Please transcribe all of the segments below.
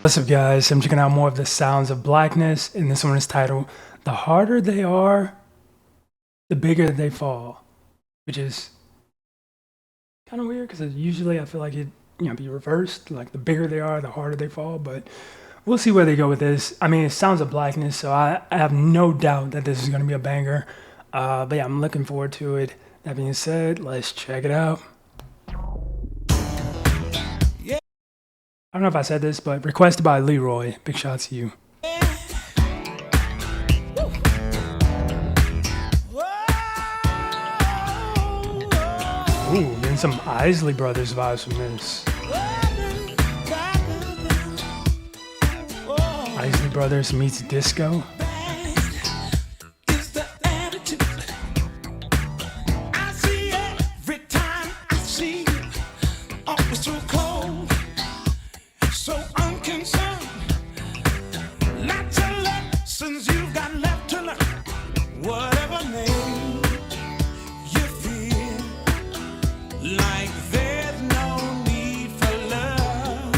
What's up, guys? I'm checking out more of the sounds of Blackness, and this one is titled "The Harder They Are, the Bigger They Fall," which is kind of weird because usually I feel like it, be reversed. Like the bigger they are, the harder they fall. But we'll see where they go with this. I mean, it sounds of Blackness, so I have no doubt that this is gonna be a banger. But yeah, I'm looking forward to it. That being said, let's check it out. I don't know if I said this, but requested by Leroy. Big shout to you. Ooh, getting some Isley Brothers vibes from this. Isley Brothers meets disco. So unconcerned, not to lessons you've got left to learn. Whatever name you feel like there's no need for love.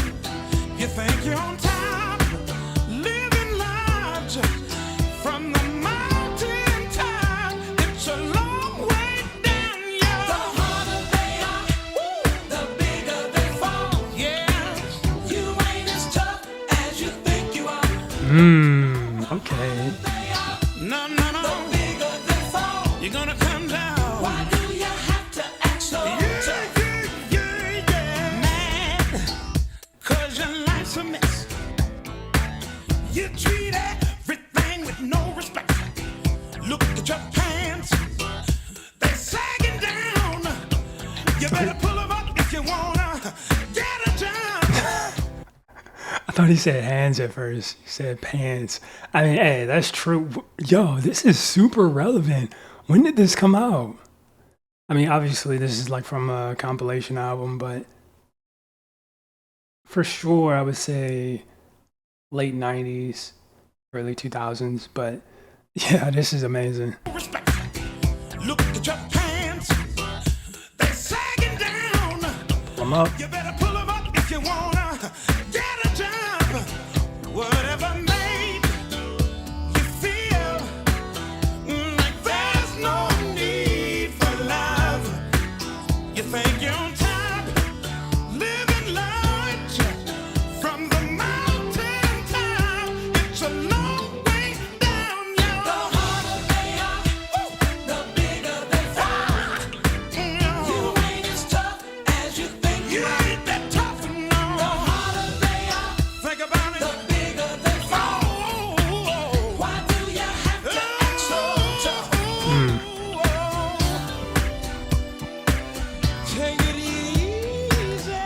You think you're on top, living large from the mountain top. It's a long way down, yeah. The harder they are, the bigger they fall. Yeah. Okay. No. The bigger they fall, you're gonna come down. Why do you have to act so tough? Yeah. Mad, 'cause your life's a mess. You treat everything with no respect. Look at your pants, they're sagging down. You better pull them up if you wanna get a job. I thought he said hands at first. He said pants. I mean, hey, that's true. Yo, this is super relevant. When did this come out? I mean, obviously, this is like from a compilation album, but for sure, I would say late 90s, early 2000s. But yeah, this is amazing. Respect. Look at your pants, they're sagging down. Pull 'em up. You better pull them up if you wanna get a job. Whatever made you feel like there's no need for love. You think you're on top, living large from the mountain top. It's a long way down, yo. The harder they are, the bigger they fall. You ain't as tough as you think you ain't that tough, no. The harder they are, think about it. The bigger they fall. Why do you have to act so tough? Take it easy.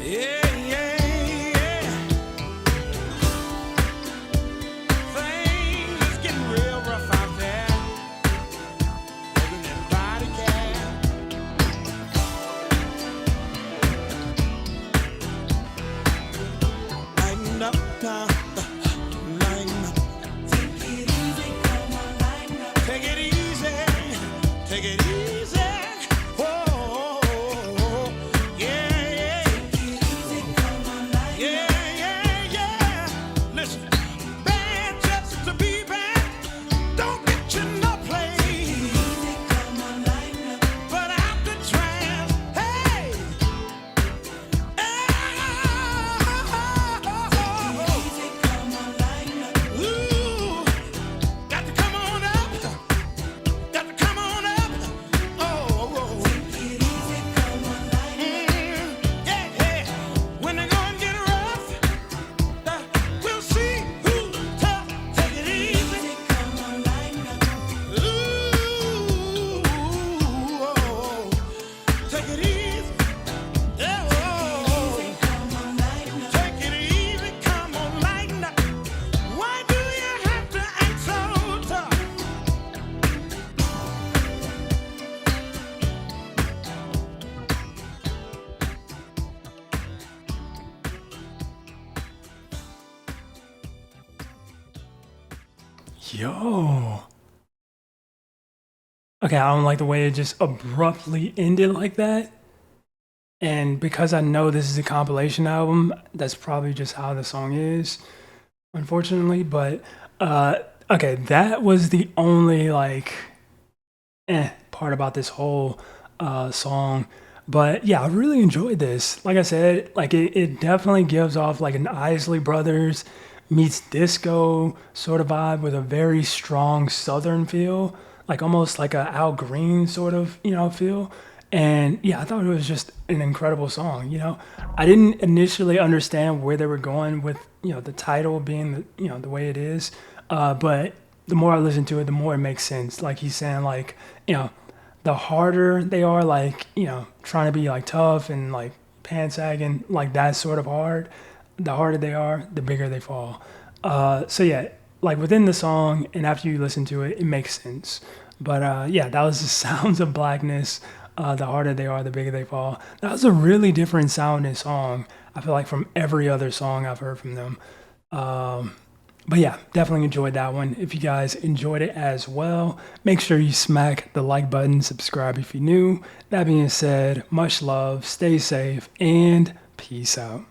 Yeah. Things is getting real rough out there. Living in body care. Lighten up now. Lighten up. Take it easy, come on, lighten up. Take it easy. Take it easy. Whoa. Yeah. Take it easy, come on, lighten up. Yeah. Listen, bad just to be bad. Don't get you no place. Take it easy, come on, lighten up. But after trans, hey. Ooh, got to come on up. Got to come on up. Oh. Yeah. When they gonna get rough, we'll see who's tough. Take it easy. Ooh, take it easy. Yeah. Take it easy, come on, lighten up. Why do you have to act so tough? Yo. okay, I don't like the way it just abruptly ended like that. And because I know this is a compilation album, that's probably just how the song is, unfortunately. But uh, okay, that was the only like part about this whole song. But yeah, I really enjoyed this. Like I said, like it definitely gives off like an Isley Brothers meets disco sort of vibe with a very strong southern feel, like almost like a Al Green sort of, feel. And yeah, I thought it was just an incredible song. I didn't initially understand where they were going with, the title being the way it is. But the more I listen to it, the more it makes sense. Like he's saying, like, you know, the harder they are, like, trying to be like tough and like pants sagging, like that sort of hard, the harder they are, the bigger they fall. So yeah, like within the song and after you listen to it, it makes sense. But yeah, that was the sounds of Blackness. The harder they are, the bigger they fall. That was a really different sounding song. I feel like from every other song I've heard from them. Um, but yeah, definitely enjoyed that one. If you guys enjoyed it as well, make sure you smack the like button, subscribe if you're new. That being said, much love, stay safe, and peace out.